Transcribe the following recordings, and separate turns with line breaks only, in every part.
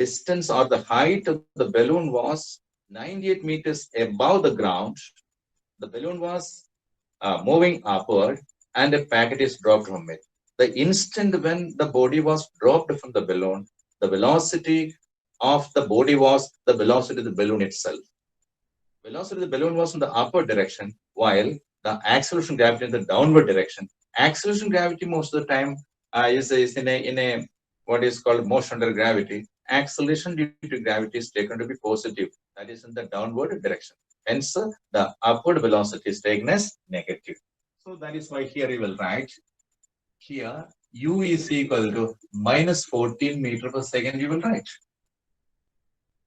distance or the height of the balloon was 98 meters above the ground, the balloon was moving upward and a packet is dropped from it. The instant when the body was dropped from the balloon, the velocity of the body was the velocity of the balloon itself. Velocity of the balloon was in the upward direction, while the acceleration gravity in the downward direction. Acceleration gravity most of the time is in a what is called motion under gravity. Acceleration due to gravity is taken to be positive, that is in the downward direction. Hence, the upward velocity is taken as negative. So that is why here you will write here u is equal to minus 14 meter per second. You will write.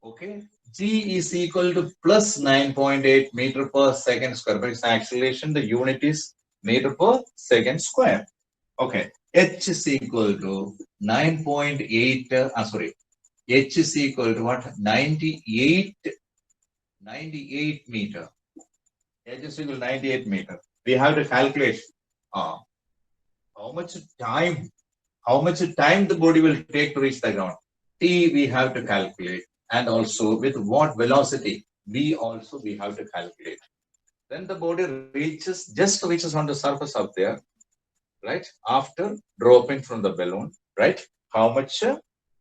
Okay, g is equal to plus 9.8 meter per second square. But its acceleration, the unit is meter per second square. Okay, h is equal to 9.8. Sorry, h is equal to what? 98 meter. H is equal to 98 meter. We have to calculate how much time the body will take to reach the ground. T we have to calculate, and also with what velocity we have to calculate. Then the body reaches on the surface up there, right? After dropping from the balloon, right? How much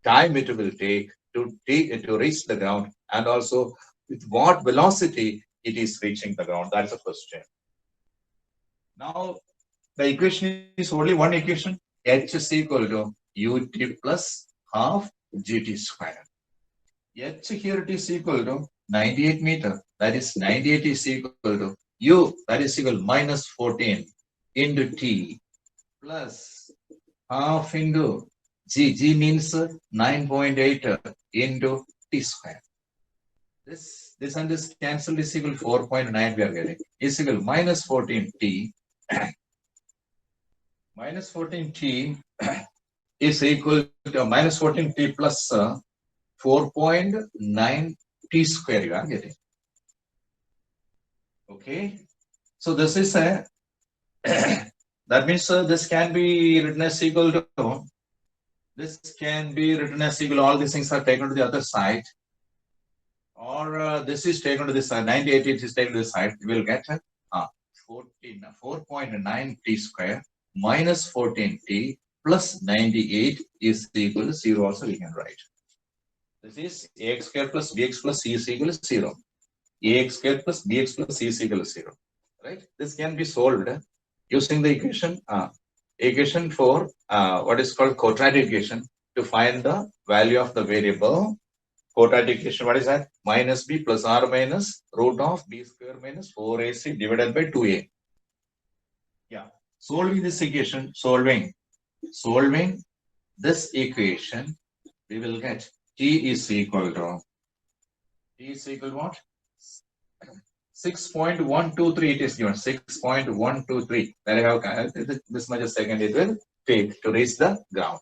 time it will take to reach the ground, and also with what velocity it is reaching the ground. That's the question. Now the equation is only one equation. H is equal to ut plus half gt square. H here it is equal to 98 meter. That is 98 is equal to u, that is equal to minus 14 into t plus half into g. G means 9.8 into t square. This and this cancelled is equal to 4.9 we are getting. Is equal to minus 14t. Minus 14t is equal to minus 14t plus 4.9 t square you are getting. Okay, so this is a that means this can be written as equal to all these things are taken to the other side, or this is taken to this side. 98 is taken to this side. You will get 4.9 t square minus 14t plus 98 is equal to 0. Also we can write. This is ax square plus bx plus c is equal to 0. Ax square plus bx plus c is equal to 0. Right? This can be solved using the equation for what is called quadratic equation to find the value of the variable. Quadratic equation, what is that? Minus b plus r minus root of b square minus 4ac divided by 2a. Yeah. Solving this equation, solving this equation, we will get t is equal to what? 6.123. It is given 6.123. That I have this much a second it will take to reach the ground.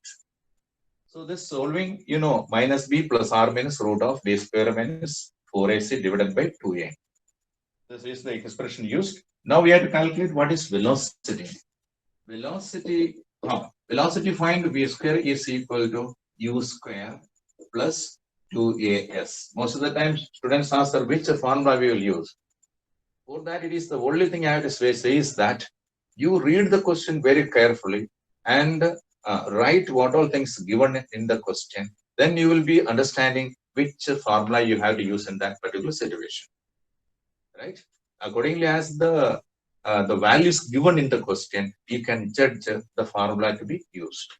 So this solving, minus b plus r minus root of b square minus 4ac divided by 2a. This is the expression used. Now we have to calculate what is velocity. Velocity find v square is equal to u square plus 2as. Most of the time students ask which formula we will use. For that, it is the only thing I have to say is that you read the question very carefully and write what all things given in the question. Then you will be understanding which formula you have to use in that particular situation. Right? Accordingly, as the values given in the question, you can judge the formula to be used.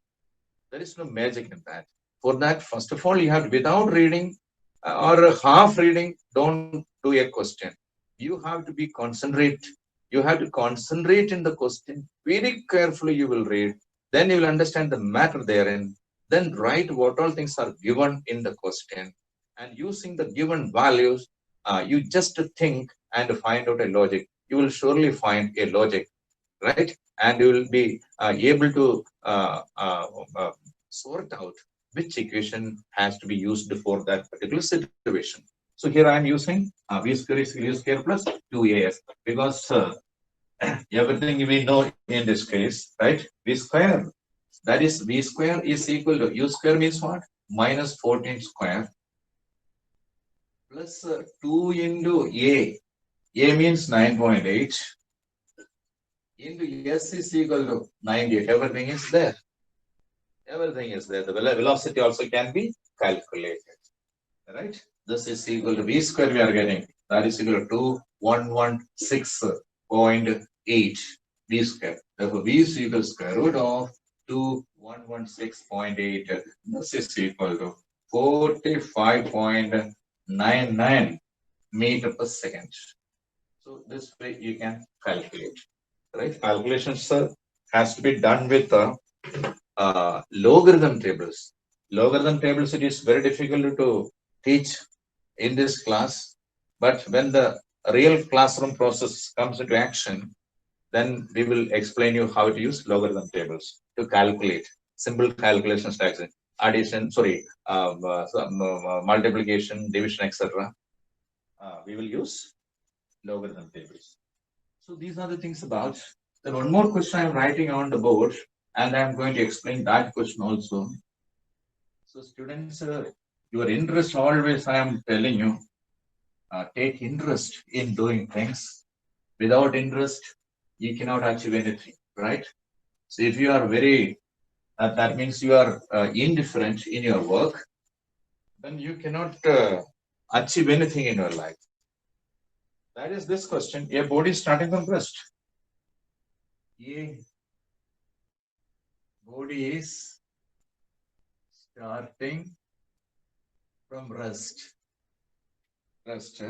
There is no magic in that. For that, first of all, you have to, without reading or half reading, don't do a question. You have to be concentrate. You have to concentrate in the question very carefully. You will read. Then you will understand the matter therein. Then write what all things are given in the question. And using the given values, you just think and find out a logic. You will surely find a logic, right? And you will be able to sort out which equation has to be used for that particular situation. So here I am using v square is u square plus 2as because everything we know in this case, right? V square, that is v square is equal to u square means what? minus 14 square plus 2 into A. A means 9.8 into S is equal to 98. Everything is there. Everything is there. The velocity also can be calculated. Right? This is equal to V square we are getting. That is equal to 2116.8 V square. Therefore, V is equal to square root of 2116.8. This is equal to 45.99 meter per second. So this way you can calculate. Right? Calculations has to be done with logarithm tables. Logarithm tables, it is very difficult to teach in this class, but when the real classroom process comes into action, then we will explain you how to use logarithm tables to calculate simple calculations like addition, multiplication, division, etc. We will use logarithm tables. So these are the things about. Then one more question I am writing on the board, and I am going to explain that question also. So students, your interest always, I am telling you, take interest in doing things. Without interest, you cannot achieve anything, right? So if you are that means you are indifferent in your work, then you cannot achieve anything in your life. That is this question. A body starting from rest. A body is starting from rest. Rest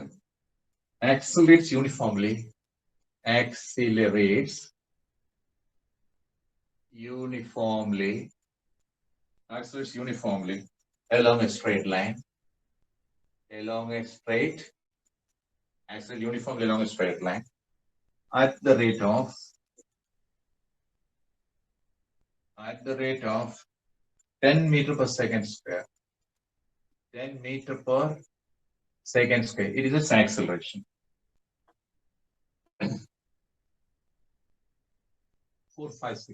accelerates uniformly. Accelerates uniformly. Accelerates uniformly along a straight line. Along a straight. Accelerate uniformly along a straight line at the rate of 10 meter per second square. 10 meter per second square. It is its acceleration. 4, 5, 6.